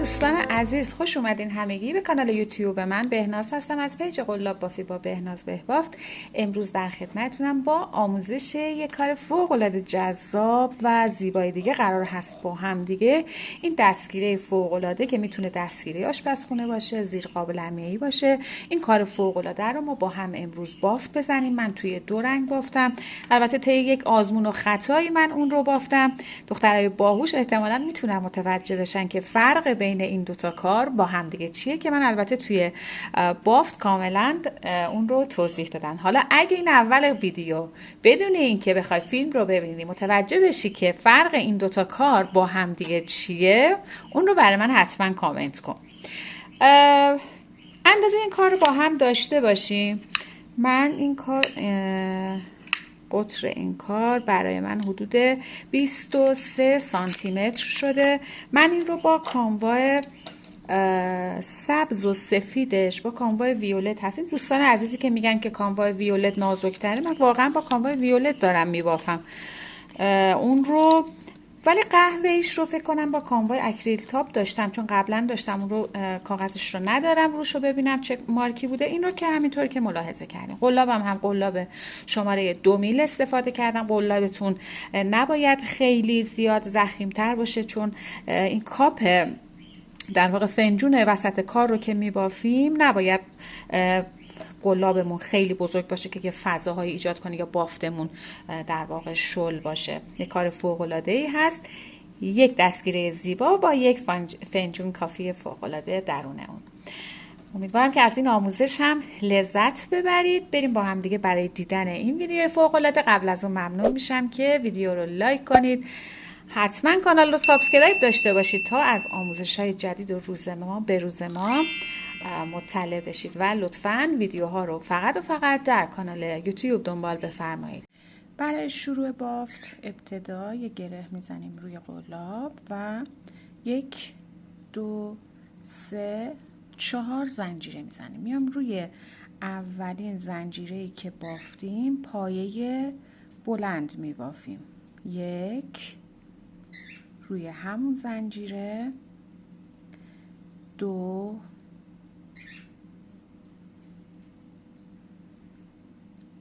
دوستان عزیز، خوش اومدین همگی به کانال یوتیوب من. بهناز هستم از پیج قلاب بافی با بهناز بهبافت. امروز در خدمتتونم با آموزش یک کار فوق العاده جذاب و زیبای دیگه قرار هست با هم دیگه این دستگیره فوق العاده که میتونه دستگیره آشپزخونه باشه، زیر قابل عمیقی باشه، این کار فوق العاده رو ما با هم امروز بافت بزنیم. من توی 2 رنگ بافتم، البته طی یک آزمون و خطایی من اون رو بافتم. دخترای باهوش احتمالاً میتونن متوجه بشن که فرق بین این دوتا کار با هم دیگه چیه که من البته توی بافت کاملا اون رو توضیح دادم. حالا اگه این اول ویدیو بدون اینکه بخوای فیلم رو ببینی متوجه بشی که فرق این دوتا کار با هم دیگه چیه، اون رو برای من حتما کامنت کن. اندازه این کار رو با هم داشته باشیم. من این کار قطر این کار برای من حدود 23 سانتی متر شده. من این رو با کانوای سبز و سفیدش با کانوای ویولت هست. این دوستان عزیزی که میگن که کانوای ویولت نازک‌تره، من واقعا با کانوای ویولت دارم میبافم اون رو، ولی قهوه‌ایش رو فکر کنم با کانوای اکریل تاپ داشتم، چون قبلا داشتم اون رو، کاغذش رو ندارم روش رو ببینم چه مارکی بوده. این رو که همینطور که ملاحظه کردیم. قلابم هم قلاب شماره 2 میل استفاده کردم. قلابتون نباید خیلی زیاد ضخیم‌تر باشه، چون این کاپ در واقع فنجون وسط کار رو که میبافیم نباید قلابمون خیلی بزرگ باشه که یه فضاهایی ایجاد کنه یا بافتمون در واقع شل باشه. یه کار فوق العاده ای هست. یک دستگیره زیبا با یک فنجون کافی فوق العاده درونه اون. امیدوارم که از این آموزش هم لذت ببرید. بریم با هم دیگه برای دیدن این ویدیو فوق العاده. قبل از اون ممنون میشم که ویدیو رو لایک کنید، حتما کانال رو سابسکرایب داشته باشید تا از آموزش‌های جدید و روزنامه به روز ما مطلع بشید و لطفاً ویدیوها رو فقط و فقط در کانال یوتیوب دنبال بفرمایید. برای شروع بافت ابتدا یک گره میزنیم روی قلاب و 1 2 3 4 زنجیره میزنیم. میام روی اولین زنجیره‌ای که بافتیم پایه بلند میبافیم. 1 روی همون زنجیره، 2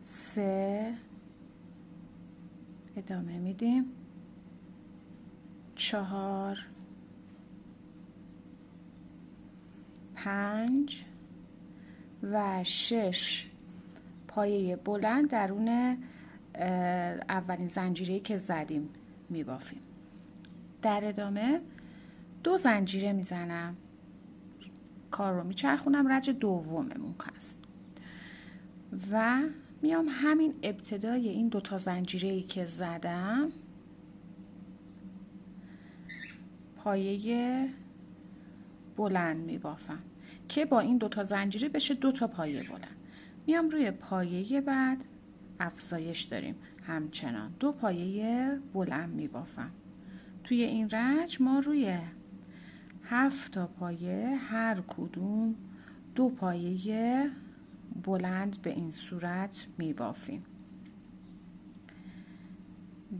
3 ادامه میدیم، 4 5 و 6 پایه بلند درون اولین زنجیره‌ای که زدیم میبافیم. در ادامه 2 زنجیره میزنم، کار رو میچرخونم رج دوممون هست و میام همین ابتدای این 2 تا زنجیره‌ای که زدم پایه بلند میبافم که با این 2 تا زنجیره بشه 2 تا پایه بلند. میام روی پایه بعد افزایش داریم، همچنان 2 پایه بلند میبافم. توی این رج ما روی 7 تا پایه هر کدوم 2 پایه بلند به این صورت میبافیم.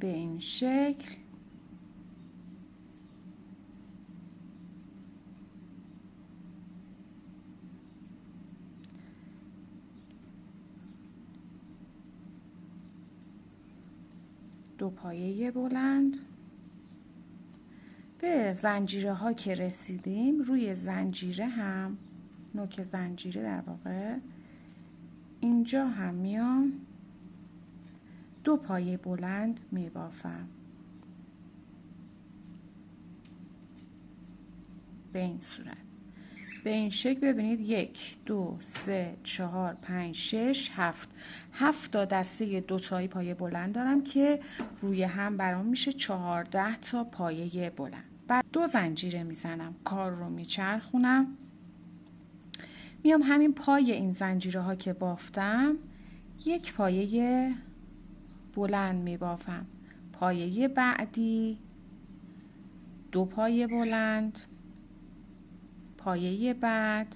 به این شکل دو پایه بلند. به زنجیره ها که رسیدیم روی زنجیره هم نوک زنجیره در واقع اینجا هم میام 2 پایه بلند میبافم به این صورت. به این شکل ببینید 1 2 3 4 5 6 7 تا دسته 2 تایی پایه بلند دارم که روی هم برام میشه 14 تا پایه بلند. بعد 2 زنجیره میزنم، کار رو میچرخونم، میام همین پای این زنجیره ها که بافتم 1 پایه بلند میبافم. پایه بعدی 2 پایه بلند، پایه بعد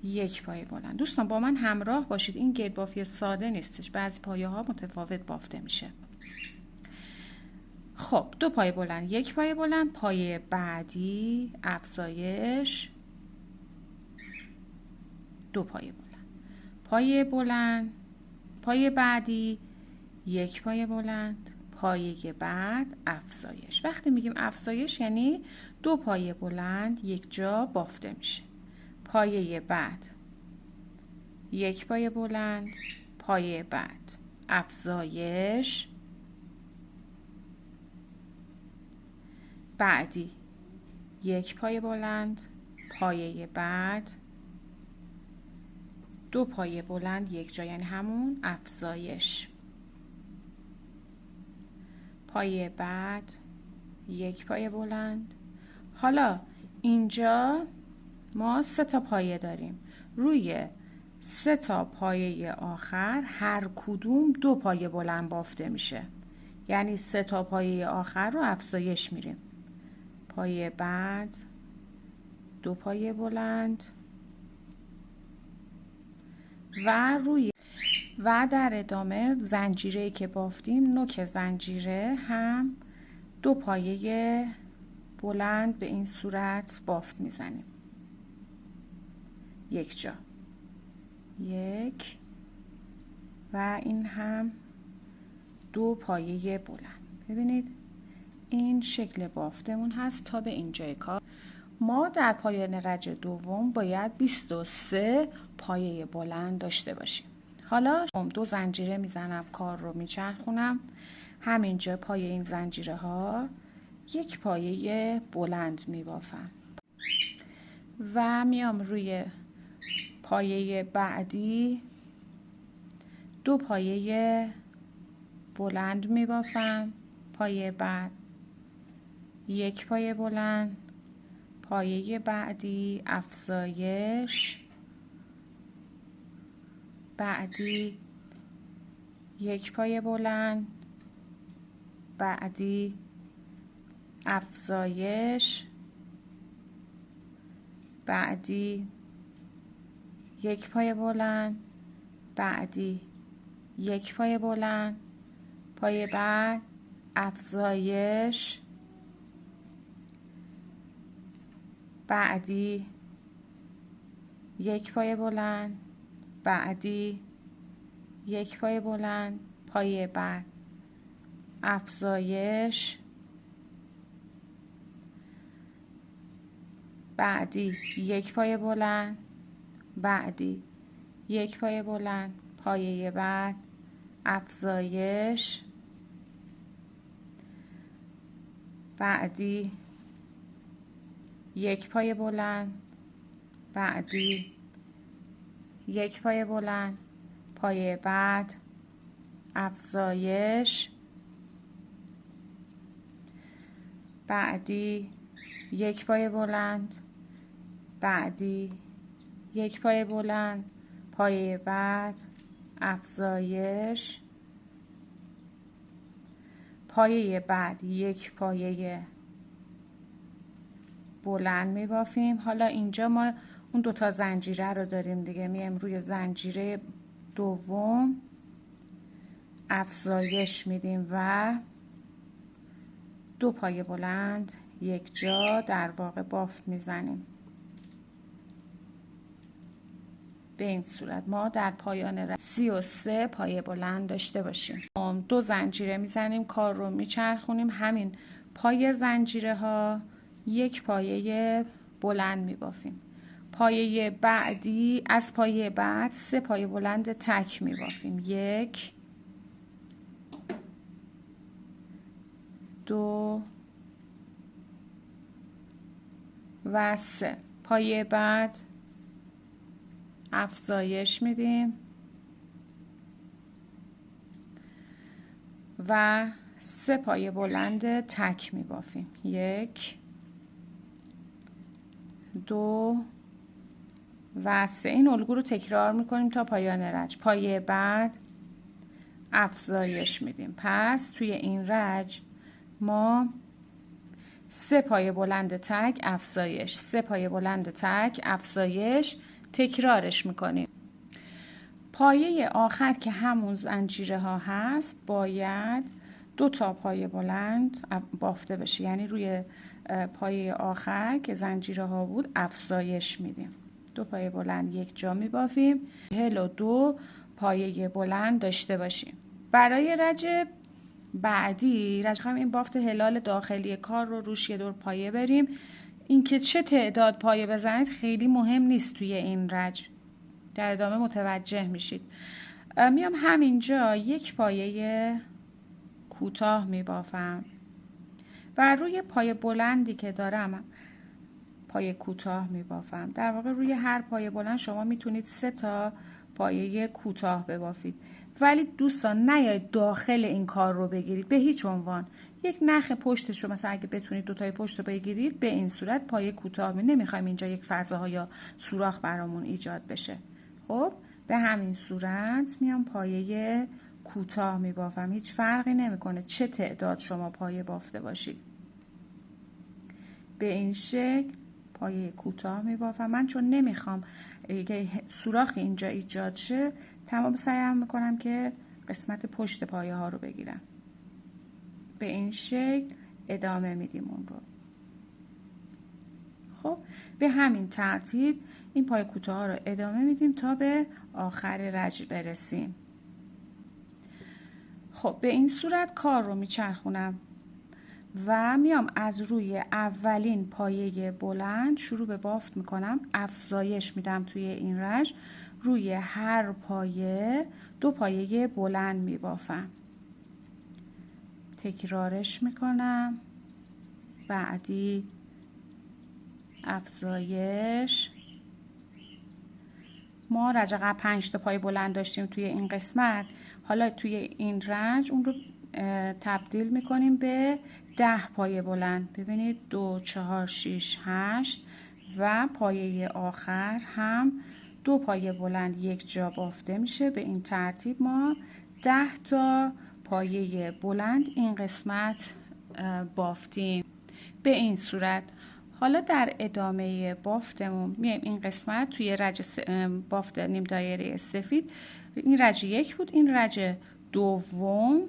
1 پایه بلند. دوستان با من همراه باشید، این گرد بافی ساده نیستش، بعضی پایه ها متفاوت بافته میشه. خب 2 پایه بلند، 1 پایه بلند، پایه بعدی افزایش 2 پایه بلند، پایه بلند، پایه بعدی 1 پایه بلند، پایه بعد افزایش. وقتی میگیم افزایش یعنی 2 پایه بلند یک جا بافته میشه. پایه بعد 1 پایه بلند، پایه بعد افزایش، بعدی 1 پایه بلند، پایه بعد 2 پایه بلند یک جا، یعنی همون افزایش، پایه بعد 1 پایه بلند. حالا اینجا ما 3 تا پایه داریم، روی 3 تا پایه آخر هر کدوم 2 پایه بلند بافته میشه، یعنی 3 تا پایه آخر رو افزایش میریم. پایه بعد 2 پایه بلند و در ادامه زنجیره‌ای که بافتیم، نوک زنجیره هم 2 پایه بلند به این صورت بافت میزنیم، یک جا، 1 و این هم 2 پایه بلند. ببینید این شکل بافتمون هست. تا به اینجای کار ما در پایان رج دوم باید 23 پایه بلند داشته باشیم. حالا 2 زنجیره میزنم، کار رو میچرخونم، همینجا پای این زنجیره ها 1 پایه بلند میبافم و میام روی پایه بعدی 2 پایه بلند میبافم، پایه بعد 1 پایه بلند، پایه بعدی افزایش، بعدی 1 پایه بلند، بعدی افزایش، بعدی 1 پایه بلند، بعدی 1 پایه بلند، پایه بعد افزایش، بعدی 1 پایه بلند، بعدی 1 پایه بلند، پایه بعد افزایش، بعدی 1 پایه بلند، بعدی 1 پایه بلند، پایه بعد افزایش، بعدی 1 پایه بلند، بعدی 1 پایه بلند، پایه بعد افزایش، بعدی 1 پایه بلند، بعدی 1 پایه بلند، پایه بعد افزایش، پایه بعد 1 پایه بلند میبافیم. حالا اینجا ما اون 2 تا زنجیره رو داریم دیگه، میایم روی زنجیره دوم افزایش میدیم و 2 پایه بلند یک جا در واقع بافت میزنیم. به این صورت ما در پایان 33 پایه بلند داشته باشیم. 2 زنجیره میزنیم، کار رو میچرخونیم، همین پای زنجیره ها 1 پایه بلند میبافیم. پایه بعدی از پایه بعد 3 پایه بلند تک میبافیم، 1 2 و 3. پایه بعد افزایش میدیم و 3 پایه بلند تک میبافیم، 1 2 و 3. این الگو رو تکرار میکنیم تا پایان رج. پایه بعد افزایش میدیم. پس توی این رج ما 3 پایه بلند تک افزایش، 3 پایه بلند تک افزایش تکرارش میکنیم. پایه آخر که همون زنجیره ها هست باید 2 تا پایه بلند بافته بشه، یعنی روی پایه آخر که زنجیره ها بود افزایش میدیم. 2 پایه بلند یک جا میبافیم. 42 پایه بلند داشته باشیم. برای رج بعدی خواهیم این بافت هلال داخلی کار رو روش یه دور پایه بریم. اینکه چه تعداد پایه بزنید خیلی مهم نیست توی این رج، در ادامه متوجه میشید. میام همینجا یک پایه کوتاه میبافم و روی پایه بلندی که دارم پایه کوتاه میبافم. در واقع روی هر پایه بلند شما میتونید 3 تا پایه کوتاه ببافید، ولی دوستان نیاید داخل این کار رو بگیرید به هیچ عنوان. یک نخ پشتش رو مثلا اگه بتونید 2 تای پشت رو بگیرید، به این صورت پایه کوتاه نمیخوایم اینجا یک فضاها یا سوراخ برامون ایجاد بشه. خب به همین صورت میام پایه کوتاه میبافم. هیچ فرقی نمیکنه چه تعداد شما پایه بافته باشید. به این شکل پایه کوتاه میبافم. من چون نمیخوام سوراخی اینجا ایجاد شه، تمام سعیم میکنم که قسمت پشت پایه ها رو بگیرم. به این شکل ادامه میدیم اون رو. خب به همین ترتیب این پایه کوتاه ها رو ادامه میدیم تا به آخر رج برسیم. خب به این صورت کار رو میچرخونم و میام از روی اولین پایه بلند شروع به بافت میکنم. افزایش میدم توی این رج. روی هر پایه 2 پایه بلند میبافم. تکرارش میکنم. بعدی افزایش. ما رج قبل 5 تا پایه بلند داشتیم توی این قسمت. حالا توی این رج اون رو تبدیل میکنیم به 10 پایه بلند. ببینید 2 4 6 8 و پایه آخر هم 2 پایه بلند یک جا بافته میشه. به این ترتیب ما 10 تا پایه بلند این قسمت بافتیم. به این صورت حالا در ادامه بافتمون میایم این قسمت توی رج بافت نیم دایره سفید، این رج 1 بود، این رج دوم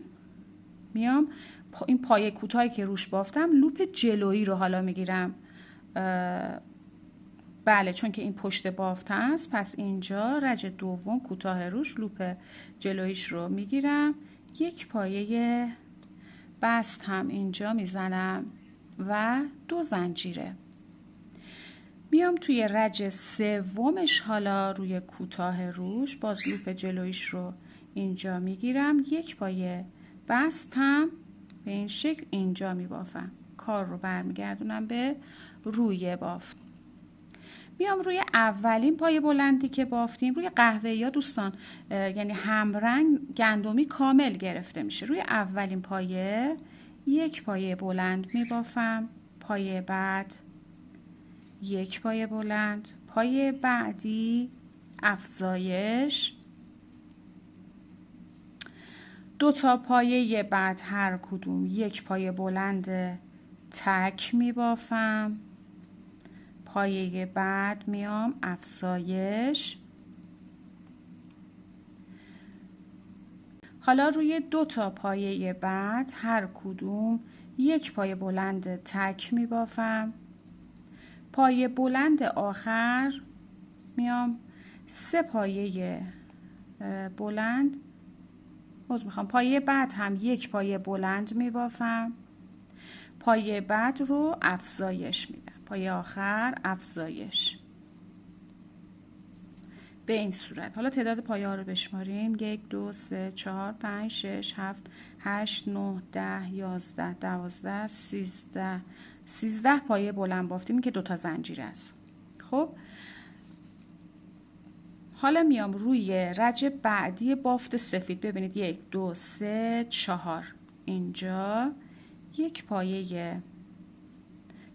میام این پایه کوتاهی که روش بافتم لوپ جلویی رو حالا میگیرم. بله چون که این پشت بافت هست، پس اینجا رج دوم کوتاه روش لوپ جلویش رو میگیرم. یک پایه بست هم اینجا میزنم و 2 زنجیره. میام توی رج سومش حالا روی کوتاه روش باز لوپ جلویش رو اینجا میگیرم. یک پایه بست هم به این شکل اینجا میبافم. کار رو برمیگردونم به روی بافت. میام روی اولین پایه بلندی که بافتیم، روی قهوه‌ای یا دوستان یعنی همرنگ گندمی کامل گرفته میشه. روی اولین پایه یک پایه بلند میبافم. پایه بعد یک پایه بلند. پایه بعدی افزایش. 2 تا پایه بعد هر کدوم یک پایه بلند تک میبافم. پایه بعد میام افزایش. حالا روی 2 تا پایه بعد هر کدوم یک پایه بلند تک میبافم. پایه بلند آخر میام 3 پایه بلند پایه بعد هم یک پایه بلند میبافم. پایه بعد رو افزایش میدم. پایه آخر افزایش. به این صورت حالا تعداد پایه ها رو بشماریم. 1 2 3 4 5 6 7 8 9 10 11 12 13 پایه بلند بافتیم که 2 تا زنجیر است. خب حالا میام روی رج بعدی بافت سفید. ببینید 1 2 3 4 اینجا یک پایه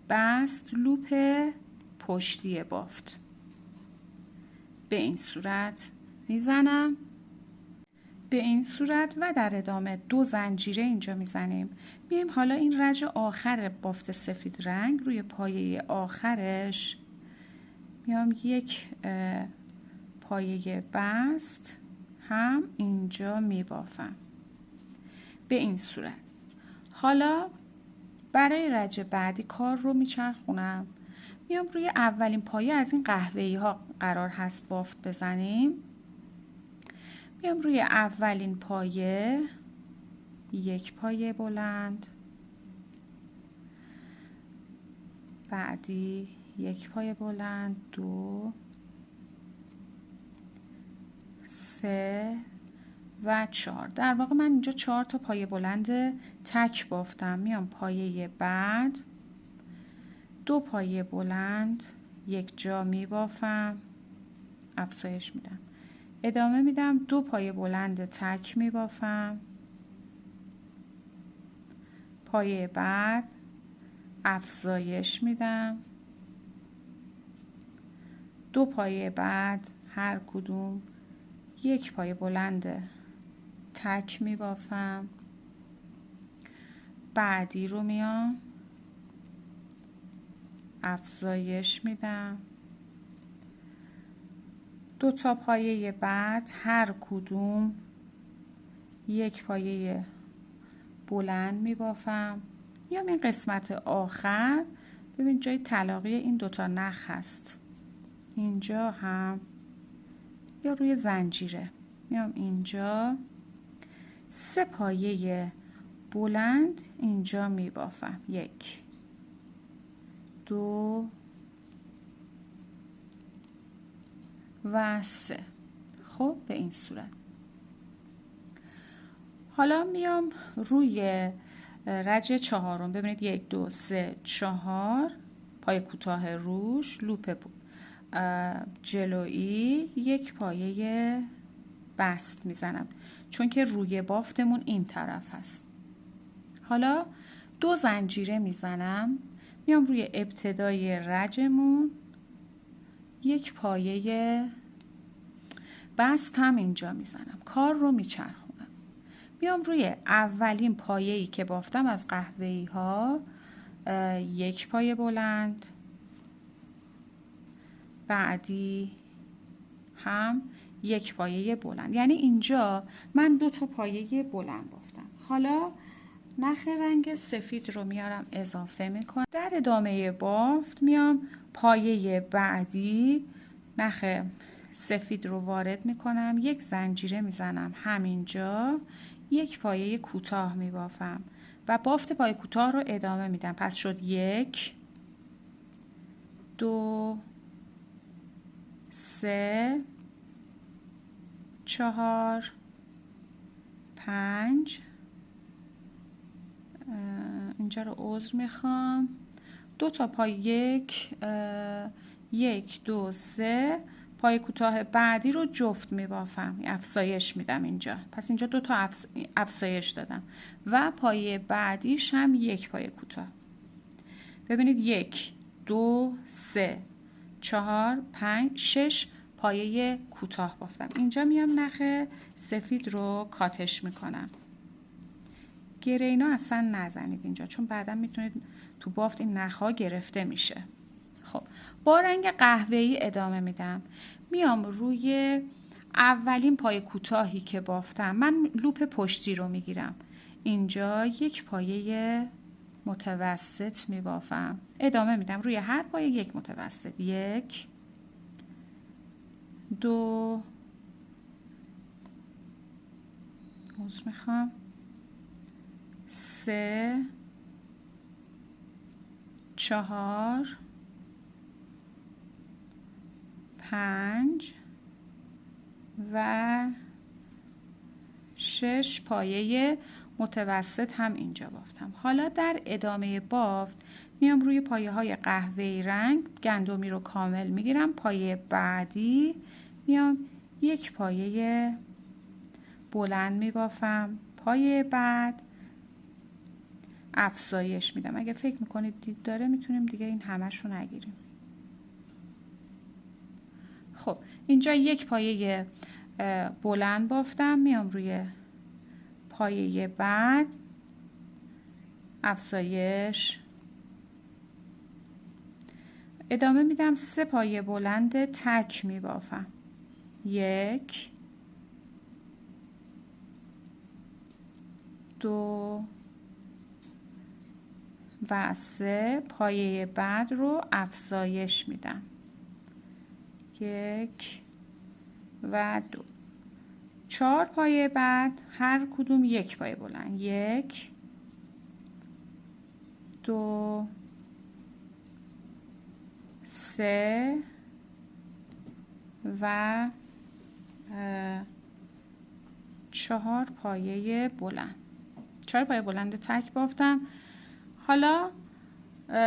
بست لوپ پشتی بافت. به این صورت میزنم. به این صورت و در ادامه 2 زنجیره اینجا میزنیم. میایم حالا این رج آخر بافت سفید رنگ روی پایه آخرش میام یک پایه بست هم اینجا میبافم. به این صورت حالا برای رج بعدی کار رو میچرخونم، میام روی اولین پایه از این قهوه‌ای ها قرار هست بافت بزنیم. میام روی اولین پایه یک پایه بلند، بعدی یک پایه بلند، 2 3 و 4. در واقع من اینجا 4 تا پایه بلند تک بافتم. میام پایه بعد 2 پایه بلند یک جا می بافم، افزایش میدم، ادامه میدم، 2 پایه بلند تک می بافم، پایه بعد افزایش میدم، 2 پایه بعد هر کدوم یک پایه بلند تک می بافم، بعدی رو میام افزایش میدم، 2 تا پایه بعد هر کدوم یک پایه بلند می بافم. میام این قسمت آخر، ببین جای تلاقی این 2 تا نخ هست، اینجا هم یا روی زنجیره، میام اینجا 3 پایه بلند اینجا می بافم، 1 2 و 3. خب به این صورت. حالا میام روی رج 4، ببینید 1 2 3 4 پایه کوتاه روش، لوپ جلویی، یک پایه بست میزنم چون که روی بافتمون این طرف هست. حالا 2 زنجیره میزنم، میام روی ابتدای رجمون یک پایه بست هم اینجا میزنم، کار رو میچرخونم. میام روی اولین پایه‌ای که بافتم از قهوه‌ای ها یک پایه بلند، بعدی هم یک پایه بلند، یعنی اینجا من 2 تا پایه بلند بافتم. حالا نخ رنگ سفید رو میارم اضافه میکنم. در ادامه بافت میام پایه بعدی نخ سفید رو وارد میکنم، یک زنجیره میزنم همینجا، یک پایه کوتاه میبافم و بافت پایه کوتاه رو ادامه میدم. پس شد 1 2 3 4 5. اینجا رو عذر میخوام، 2 تا پای 1 2 3 پای کوتاه بعدی رو جفت میبافم، افزایش میدم اینجا. پس اینجا 2 تا افزایش دادم و پای بعدیش هم یک پای کوتاه. ببینید 1 2 3 4 5 6 پایه کوتاه بافتم. اینجا میام نخ سفید رو کاتش میکنم. گرینا اصلا نزنید اینجا چون بعدا میتونید تو بافت این نخها گرفته میشه. خب با رنگ قهوه‌ای ادامه میدم. میام روی اولین پایه کوتاهی که بافتم، من لوپ پشتی رو میگیرم، اینجا یک پایه متوسط میبافم، ادامه میدم روی هر پایه یک متوسط، 1 2 عذر میخوام 3 4 5 و 6 پایه متوسط هم اینجا بافتم. حالا در ادامه بافت میام روی پایه های قهوه‌ای رنگ گندمی رو کامل میگیرم، پایه بعدی میام یک پایه بلند میبافم، پایه بعد افزایش میدم. اگه فکر میکنید دید داره میتونیم دیگه این همش رو نگیریم. خب اینجا یک پایه بلند بافتم، میام روی پایه بعد افزایش، ادامه میدم، 3 پایه بلند تک میبافم، 1 2 و 3 پایه بعد رو افزایش میدم. 1 و 2. 4 پایه بعد هر کدوم 1 پایه بلند. 1 2 3 و 4 پایه بلند. 4 پایه بلند تک بافتم. حالا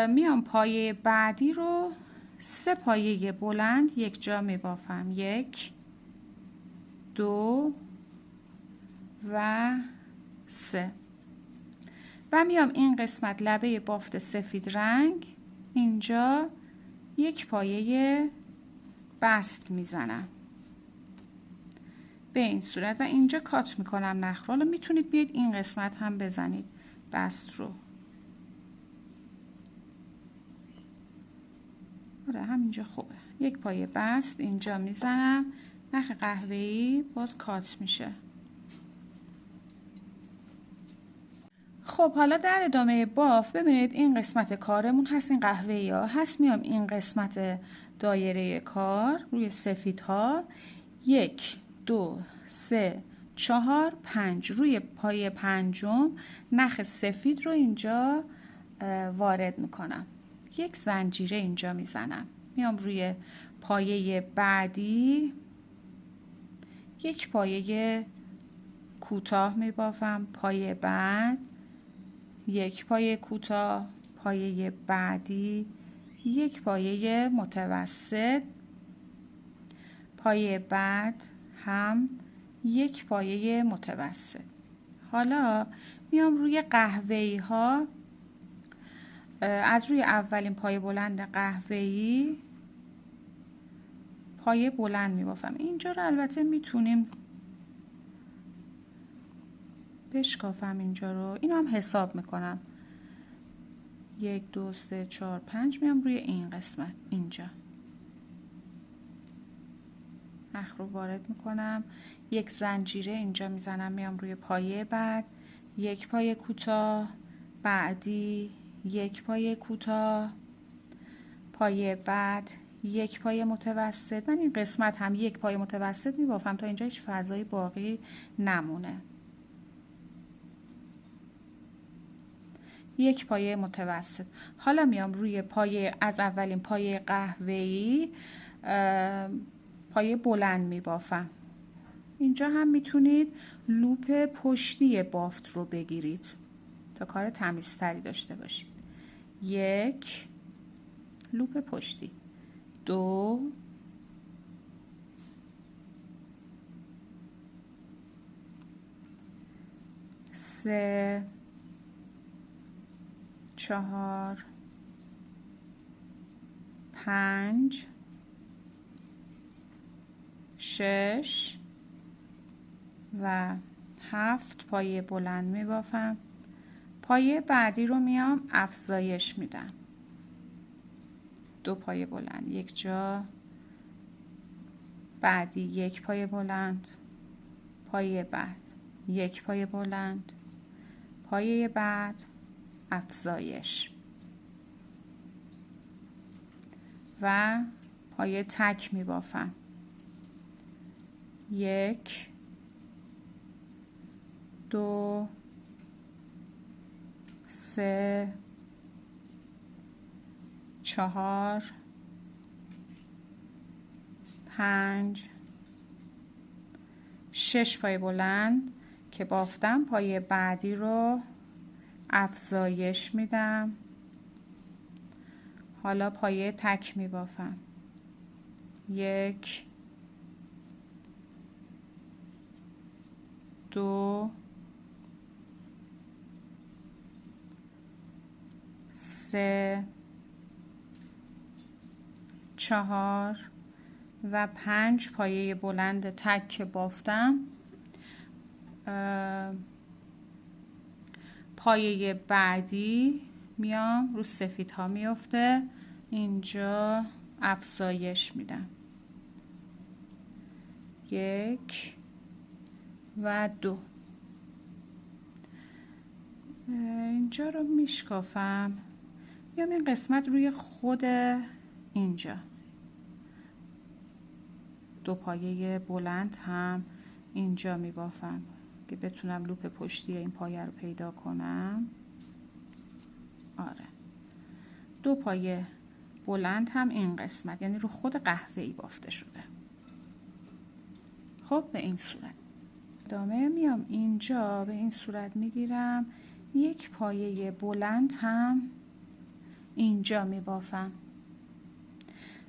میام پایه بعدی رو 3 پایه بلند یک جا می بافم. 1 2 و 3 و میام این قسمت لبه بافت سفید رنگ اینجا 1 پایه بست میزنم به این صورت و اینجا کات میکنم نخ رو. میتونید بیاید این قسمت هم بزنید بست رو. آره همینجا خوبه. 1 پایه بست اینجا میزنم. نخ قهوه‌ای باز کات میشه. خب حالا در ادامه باف ببینید این قسمت کارمون هست، این قهوه‌ای ها هست. میام این قسمت دایره کار روی سفید ها 1 2 3 4 5 روی پایه پنجم نخ سفید رو اینجا وارد میکنم. 1 زنجیره اینجا میزنم. میام روی پایه بعدی 1 پایه کوتاه میبافم. پایه بعد 1 پایه کوتاه. پایه بعدی 1 پایه متوسط. پایه بعد هم 1 پایه متوسط. حالا میام روی قهوه‌ای ها از روی اولین پایه بلند قهوه‌ای پایه بلند میبافم. اینجا رو البته میتونیم بشکافم اینجا رو. اینو هم حساب میکنم. 1 2 3 4 5 میام روی این قسمت اینجا نخ رو وارد میکنم. 1 زنجیره اینجا میزنم. میام روی پایه بعد 1 پایه کوتاه. بعدی 1 پایه کوتاه. پایه بعد 1 پایه متوسط. من این قسمت هم 1 پایه متوسط میبافم تا اینجا هیچ فضای باقی نمونه. 1 پایه متوسط. حالا میام روی پایه از اولین پایه قهوه‌ای پایه بلند میبافم. اینجا هم میتونید لوپ پشتی بافت رو بگیرید تا کار تمیزتری داشته باشید. 1 لوپ پشتی. 2 3 4 5 6 و 7 پایه بلند می بافم. پایه بعدی رو میام افزایش میدم. 2 پایه بلند یک جا. بعدی 1 پایه بلند. پایه بعد 1 پایه بلند. پایه بعد افزایش و پایه تک می بافم. 1 2 3 4 5 6 پایه بلند که بافتم. پایه بعدی رو افزایش میدم. حالا پایه تک می بافم. 1 2 3 4 و 5 پایه بلند تک که بافتم. پایه بعدی میام رو سفید ها میفته. اینجا افزایش میدم. 1 و 2 اینجا رو میشکافم. میام این قسمت روی خود اینجا 2 پایه بلند هم اینجا میبافم که بتونم لوپ پشتی این پایه رو پیدا کنم. آره 2 پایه بلند هم این قسمت، یعنی رو خود قهوه‌ای بافته شده. خب به این صورت ادامه میام اینجا به این صورت میگیرم، 1 پایه بلند هم اینجا میبافم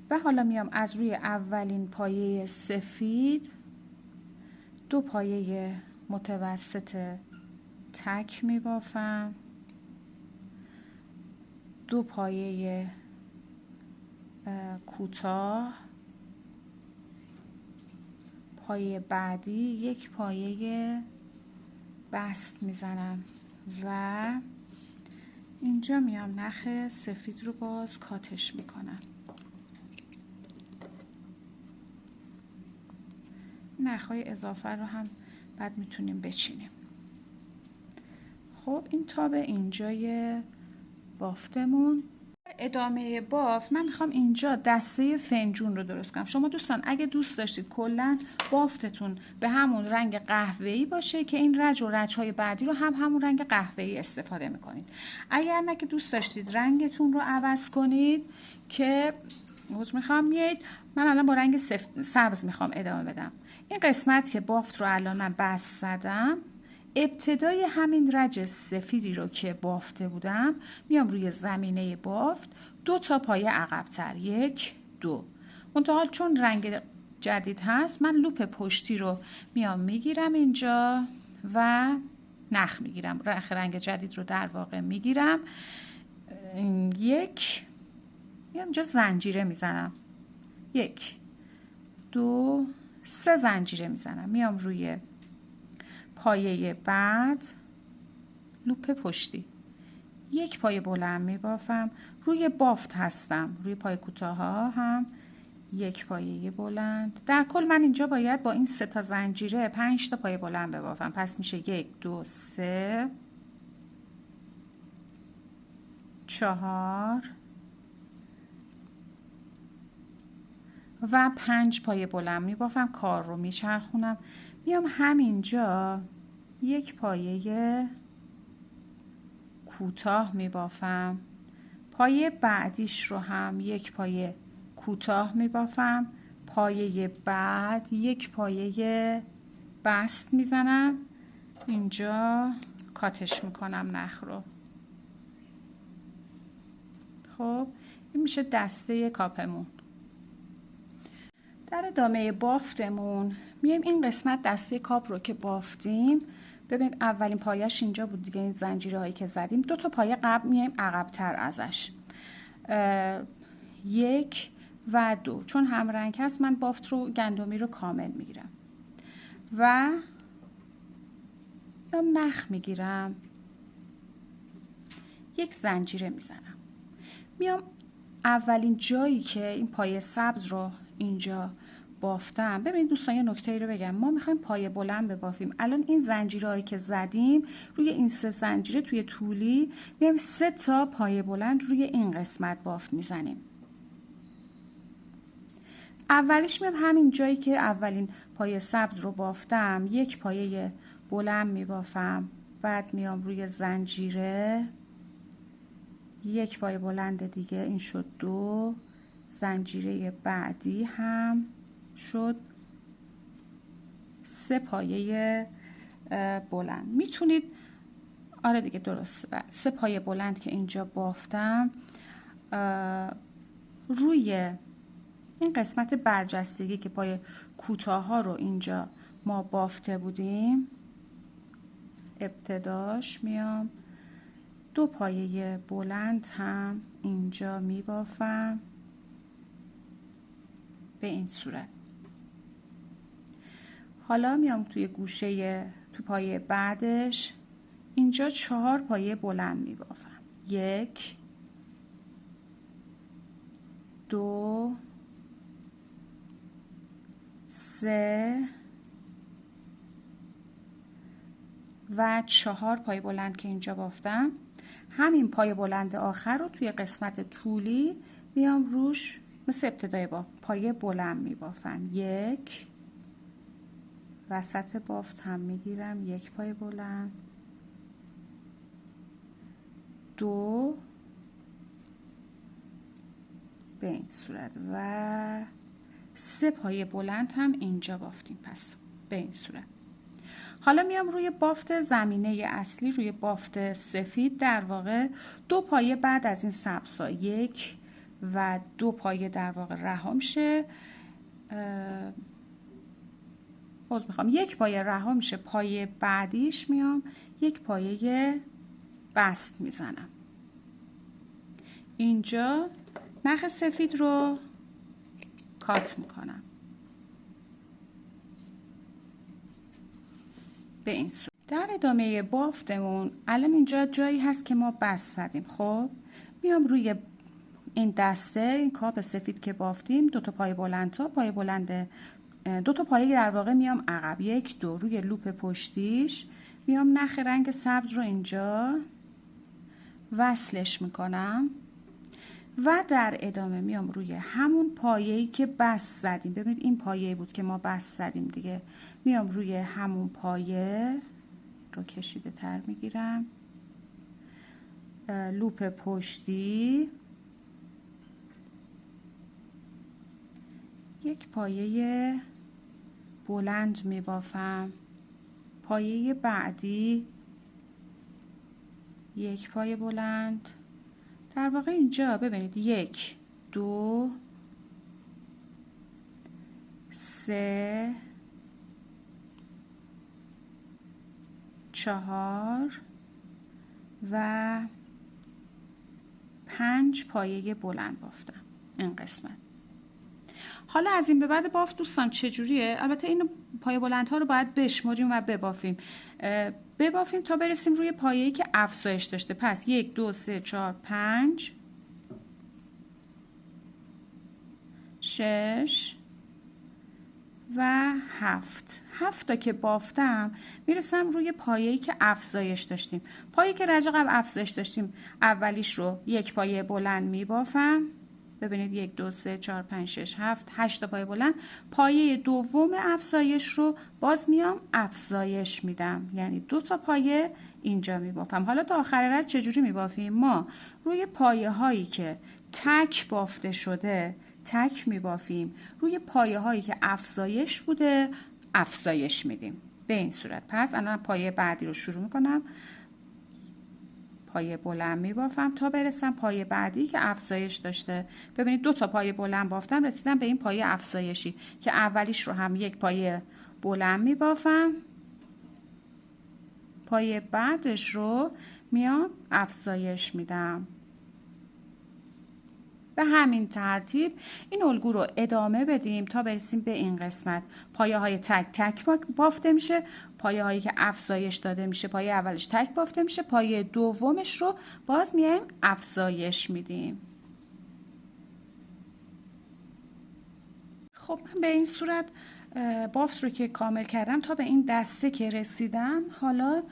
و حالا میام از روی اولین پایه سفید 2 پایه متوسط تک میبافم، 2 پایه کوتاه، پایه بعدی 1 پایه بست میزنم و اینجا میام نخ سفید رو باز کاتش میکنم. نخهای اضافه رو هم بعد میتونیم بچینیم. خب این تا به اینجای بافتمون. ادامه بافت من میخوام اینجا دسته فنجون رو درست کنم. شما دوستان اگه دوست داشتید کلا بافتتون به همون رنگ قهوه‌ای باشه که این رج و رج‌های بعدی رو هم همون رنگ قهوه‌ای استفاده میکنید. اگر نه که دوست داشتید رنگتون رو عوض کنید که میخوام میید، من الان با رنگ سبز میخوام ادامه بدم. این قسمت که بافت رو الان من بست زدم، ابتدای همین رج سفیدی رو که بافته بودم میام روی زمینه بافت 2 تا پایه عقب‌تر، 1 2. منتها چون رنگ جدید هست من لوپ پشتی رو میام میگیرم اینجا و نخ میگیرم، رنگ جدید رو در واقع میگیرم، 1 میام اینجا زنجیره میزنم، 1 2 3 زنجیره میزنم، میام روی پایه بعد لوپ پشتی 1 پایه بلند میبافم، روی بافت هستم، روی پایه کوتاه ها هم 1 پایه بلند. در کل من اینجا باید با این 3 تا زنجیره 5 تا پایه بلند ببافم، پس میشه 1 2 3 4 و 5 پایه بلند میبافم. کار رو میچرخونم، میام همینجا 1 پایه کوتاه میبافم، پایه بعدیش رو هم 1 پایه کوتاه میبافم، پایه بعد 1 پایه بست میزنم، اینجا کاتش میکنم نخ رو. خب این میشه دسته کاپمون. در ادامه بافتمون میایم این قسمت دسته کاپ رو که بافتیم، ببین اولین پایش اینجا بود دیگه، این زنجیره هایی که زدیم 2 تا پایه قبل میایم عقب‌تر ازش، 1 و 2، چون هم رنگ هست من بافت رو گندمی رو کامل میگیرم و میام نخ میگیرم، 1 زنجیره میزنم، میام اولین جایی که این پایه سبز رو اینجا بافتم. ببینید دوستان یه نکته ای رو بگم، ما میخوایم پایه بلند ببافیم. الان این زنجیرهایی که زدیم روی این 3 زنجیره توی طولی میایم 3 تا پایه بلند روی این قسمت بافت میزنیم. اولیش میام همین جایی که اولین پایه سبز رو بافتم 1 پایه بلند میبافم، بعد میام روی زنجیره 1 پایه بلند دیگه، این شد 2 زنجیره بعدی هم شد 3 پایه بلند. میتونید آره دیگه درسته، 3 پایه بلند که اینجا بافتم روی این قسمت برجستگی که پایه کوتاه ها رو اینجا ما بافته بودیم ابتداش میام 2 پایه بلند هم اینجا میبافم به این صورت. حالا میام توی گوشه تو پایه بعدش اینجا 4 پایه بلند میبافم، 1 2 3 و 4 پایه بلند که اینجا بافتم. همین پای بلند آخر رو توی قسمت طولی میام روش مثل ابتدای بافت پای بلند میبافم. 1 وسط بافت هم میگیرم 1 پای بلند، 2 به این صورت و 3 پای بلند هم اینجا بافتیم. پس به این صورت. حالا میام روی بافت زمینه اصلی، روی بافت سفید در واقع 2 پایه بعد از این سبزها 1 و 2 پایه در واقع رها میشه. باز میخوام 1 پایه رها میشه، پایه بعدیش میام 1 پایه بست میزنم. اینجا نخ سفید رو کات میکنم به این صورت. در ادامه بافتمون الان اینجا جایی هست که ما بست زدیم. خب میام روی این دسته، این کاپ سفید که بافتیم، 2 تا پای بلند، تا پای بلند 2 تا پایه در واقع میام عقب، 1 2 روی لوپ پشتیش میام نخ رنگ سبز رو اینجا وصلش میکنم و در ادامه میام روی همون پایه‌ای که بست زدیم. ببینید این پایه‌ای بود که ما بست زدیم دیگه. میام روی همون پایه رو کشیده تر میگیرم، لوپ پشتی 1 پایه بلند میبافم، پایه بعدی 1 پایه بلند. در واقع اینجا ببینید 1 2 3 4 و 5 پایه بلند بافتم این قسمت. حالا از این به بعد بافت دوستان چجوریه؟ البته این پایه بلندها رو باید بشمریم و ببافیم تا برسیم روی پایه‌ای که افزایش داشته. پس 1 2 3 4 5 6 و 7 تا که بافتم میرسم روی پایه‌ای که افزایش داشتیم. پایه‌ای که رج قبل افزایش داشتیم اولیش رو 1 پایه بلند میبافم. ببینید 1 2 3 4 5 6 7 8 تا پایه بلند. پایه دوم افزایش رو باز میام افزایش میدم، یعنی 2 تا پایه اینجا میبافم. حالا تا آخر رج چجوری میبافیم؟ ما روی پایه هایی که تک بافته شده تک میبافیم، روی پایه هایی که افزایش بوده افزایش میدیم به این صورت. پس الان پایه بعدی رو شروع میکنم، پایه بلند میبافم تا برسم پایه بعدی که افزایش داشته. ببینید 2 تا پایه بلند بافتم، رسیدم به این پایه افزایشی که اولیش رو هم 1 پایه بلند میبافم، پایه بعدش رو میام افزایش میدم. به همین ترتیب این الگو رو ادامه بدیم تا برسیم به این قسمت. پایه های تک تک بافته میشه، پایه هایی که افزایش داده میشه پایه اولش تک بافته میشه، پایه دومش رو باز میایم افزایش میدیم. خب من به این صورت بافت رو که کامل کردم تا به این دسته که رسیدم، حالا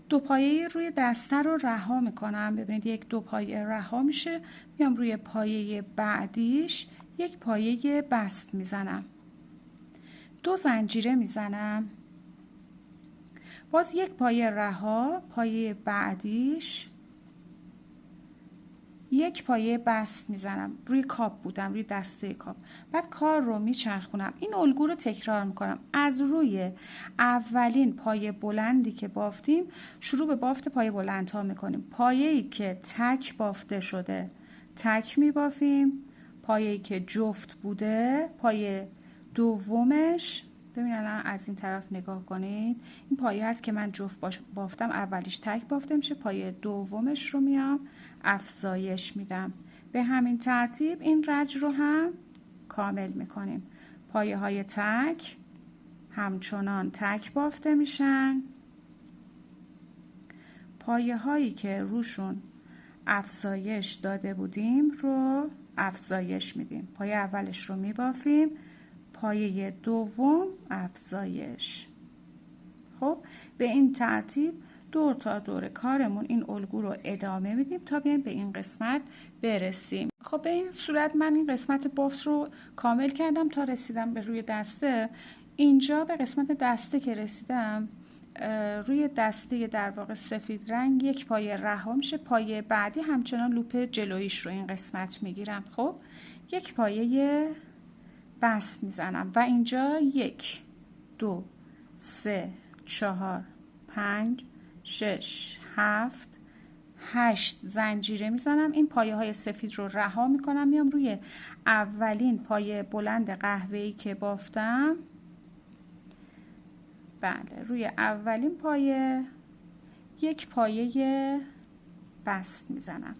2 پایه روی دسته رو رها میکنم. ببینید 1 2 پایه رها میشه، میام روی پایه بعدیش 1 پایه بست میزنم، 2 زنجیره میزنم، باز 1 پایه رها، پایه بعدیش 1 پایه بست میزنم. روی کاپ بودم، روی دسته کاپ. بعد کار رو میچرخونم، این الگو رو تکرار میکنم. از روی اولین پایه بلندی که بافتیم شروع به بافت پایه بلند ها میکنیم. پایه‌ای که تک بافته شده تک میبافیم، پایه‌ای که جفت بوده پایه دومش، ببین الان از این طرف نگاه کنید، این پایه هست که من جفت بافتم، اولیش تک بافته میشه، پایه دومش رو میام افزایش میدم. به همین ترتیب این رج رو هم کامل میکنیم. پایه های تک همچنان تک بافته میشن، پایه هایی که روشون افزایش داده بودیم رو افزایش میدیم. پایه اولش رو میبافیم، پایه دوم افزایش. خب به این ترتیب دور تا دور کارمون این الگو رو ادامه میدیم تا بیایم به این قسمت برسیم. خب به این صورت من این قسمت بافت رو کامل کردم تا رسیدم به روی دسته. اینجا به قسمت دسته که رسیدم، روی دسته در واقع سفید رنگ یک پایه رها میشه. پایه بعدی همچنان لوپ جلویش رو این قسمت میگیرم. خب یک پایه بست میزنم و اینجا 1 2 3 4 5 6 7 8 زنجیره میزنم. این پایه های سفید رو رها میکنم، میام روی اولین پایه بلند قهوه‌ای که بافتم، بله روی اولین پایه یک پایه بست میزنم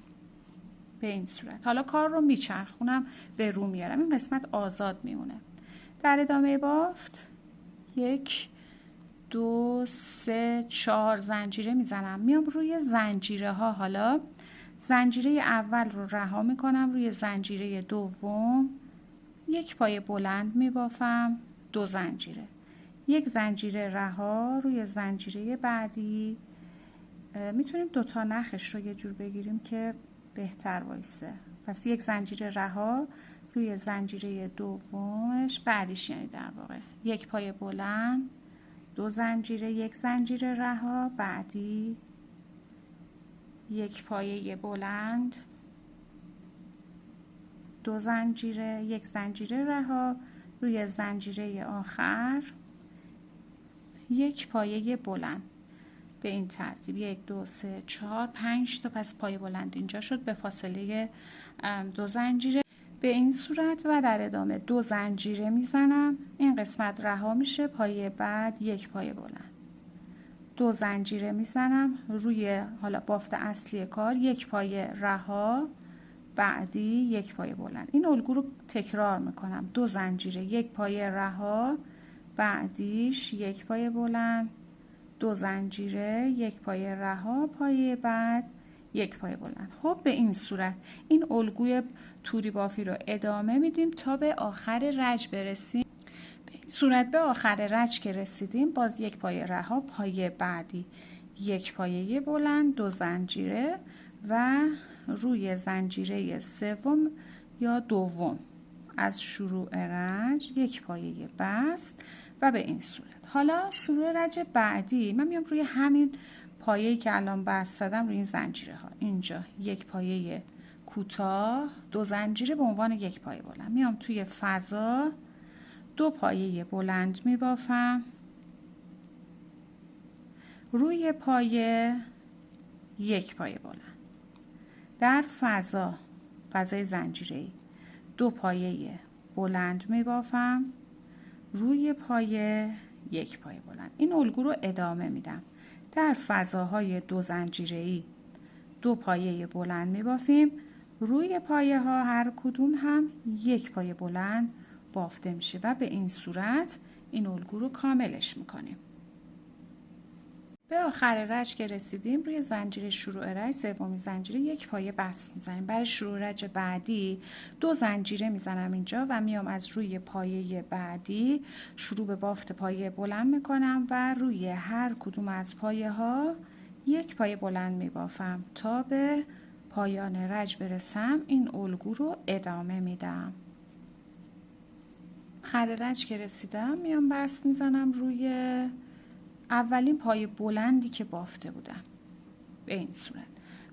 به این صورت. حالا کار رو میچرخونم به رو میارم، این قسمت آزاد میمونه. در ادامه بافت 1 2 3 4 زنجیره میزنم، میام روی زنجیره ها. حالا زنجیره اول رو رها میکنم، روی زنجیره دوم یک پایه بلند میبافم، 2 زنجیره، یک زنجیره رها، روی زنجیره بعدی میتونیم 2 تا نخش رو یه جور بگیریم که بهتر وایسه. پس یک زنجیره رها، روی زنجیره دومش بعدیش، یعنی در واقع یک پایه بلند، 2 زنجیره، یک زنجیره رها، بعدی یک پایه بلند، 2 زنجیره، یک زنجیره رها، روی زنجیره آخر یک پایه بلند. به این ترتیب 1 2 3 4 5 تا پس پایه بلند اینجا شد به فاصله 2 زنجیره به این صورت. و در ادامه 2 زنجیره میزنم، این قسمت رها میشه. پایه بعد یک پایه بلند، 2 زنجیره میزنم، روی حالا بافت اصلی کار یک پایه رها، بعدی یک پایه بلند. این الگو رو تکرار میکنم، 2 زنجیره، یک پایه رها، بعدیش یک پایه بلند، 2 زنجیره، یک پایه رها، پایه بعد یک پایه بلند. خب به این صورت این الگوی توری بافی رو ادامه میدیم تا به آخر رج برسیم. به این صورت به آخر رج که رسیدیم، باز یک پایه رها، پایه بعدی یک پایه بلند، 2 زنجیره و روی زنجیره سوم یا دوم از شروع رج یک پایه بست و به این صورت. حالا شروع رج بعدی من میام روی همین پایه‌ای که الان بست زدم، روی این زنجیره ها، اینجا یک پایه کوتاه، 2 زنجیره به عنوان یک پایه بلند، میام توی فضا 2 پایه بلند میبافم، روی پایه یک پایه بلند، در فضای زنجیره‌ای 2 پایه بلند میبافم، روی پایه یک پایه بلند. این الگو رو ادامه میدم. در فضاهای 2 زنجیره‌ای 2 پایه بلند میبافیم، روی پایه ها هر کدوم هم یک پایه بلند بافته میشه و به این صورت این الگو رو کاملش میکنیم. به آخر رج که رسیدیم، روی زنجیره شروع رج سومین زنجیره یک پایه بست میزنیم. برای شروع رج بعدی 2 زنجیره میزنم اینجا و میام از روی پایه بعدی شروع به بافت پایه بلند میکنم و روی هر کدوم از پایه ها یک پایه بلند میبافم تا به پایان رج برسم. این الگو رو ادامه میدم. آخر رج که رسیدم، میام بست میزنم روی اولین پایه بلندی که بافته بودم به این صورت.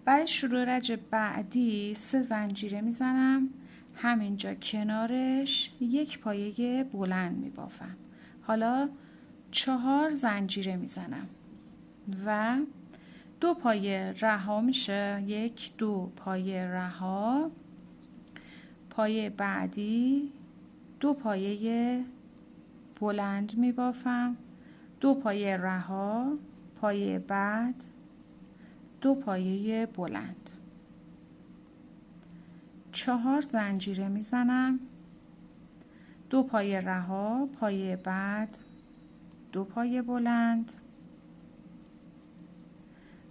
برای شروع رج بعدی 3 زنجیره میزنم، همینجا کنارش یک پایه بلند میبافم. حالا 4 زنجیره میزنم و 2 پایه رها میشه، 1 2 پایه رها، پایه بعدی 2 پایه بلند میبافم، 2 پایه رها، پایه بعد 2 پایه بلند، 4 زنجیره میزنم، 2 پایه رها، پایه بعد 2 پایه بلند،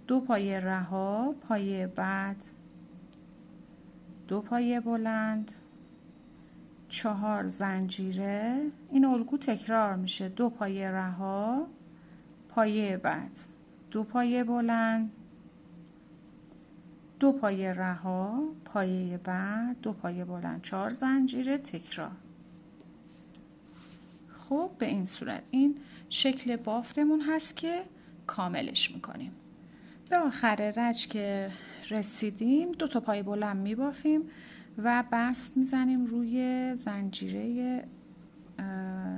2 پایه رها، پایه بعد 2 پایه بلند، 4 زنجیره. این الگو تکرار میشه، 2 پایه رها، پایه بعد 2 پایه بلند، 2 پایه رها، پایه بعد 2 پایه بلند، 4 زنجیره تکرار. خب به این صورت این شکل بافتمون هست که کاملش میکنیم. به آخر رج که رسیدیم 2 تا پایه بلند میبافیم و بست میزنیم روی زنجیره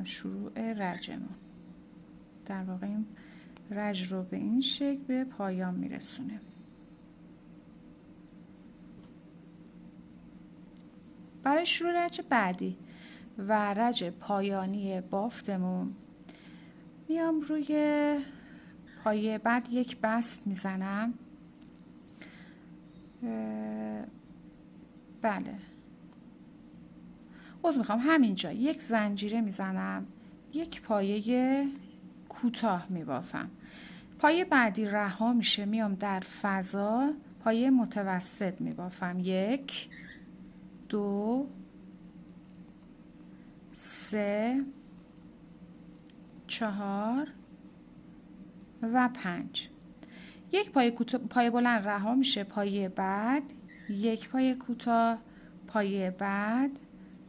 شروع رجمون. در واقع این رج رو به این شکل به پایان میرسونیم. برای شروع رج بعدی و رج پایانی بافتمون میام روی پایه بعد یک بست میزنم. بله عذر میخوام، همینجا یک زنجیره میزنم، یک پایه کوتاه میبافم. پایه بعدی رها میشه، میام در فضا پایه متوسط میبافم. 1 2 3 4 و 5. یک پایه بلند رها میشه، پایه بعد یک پایه کوتاه، پایه بعد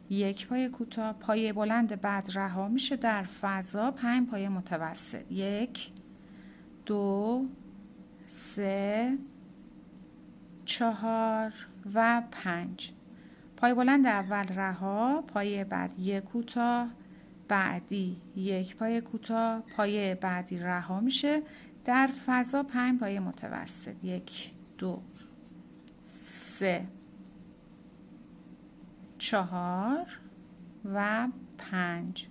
یک پایه کوتاه، پایه بلند بعد رها میشه، در فضا 5 پایه متوسط. 1 2 3 4 و 5. پایه بلند اول رها، پایه بعد یک کوتاه، بعدی یک پایه کوتاه، پایه بعدی رها میشه، در فضا 5 پایه متوسط. 1 2 3 4 و 5.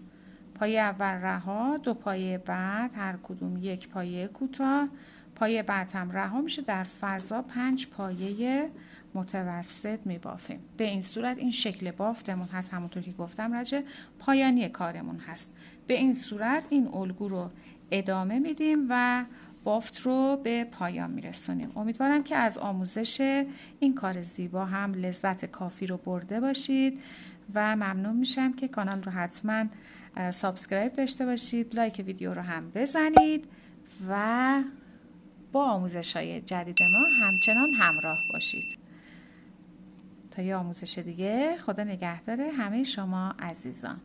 پایه اول رها، 2 پایه بعد هر کدوم یک پایه کوتاه، پایه بعد هم رها میشه، در فضا 5 پایه متوسط میبافیم. به این صورت این شکل بافتمون هست. همونطور که گفتم رج پایانی کارمون هست. به این صورت این الگو رو ادامه میدیم و بافت رو به پایان میرسونیم. امیدوارم که از آموزش این کار زیبا هم لذت کافی رو برده باشید و ممنون میشم که کانال رو حتما سابسکرایب داشته باشید، لایک ویدیو رو هم بزنید و با آموزش‌های جدید ما همچنان همراه باشید. تا یه آموزش دیگه، خدا نگهدار همه شما عزیزان.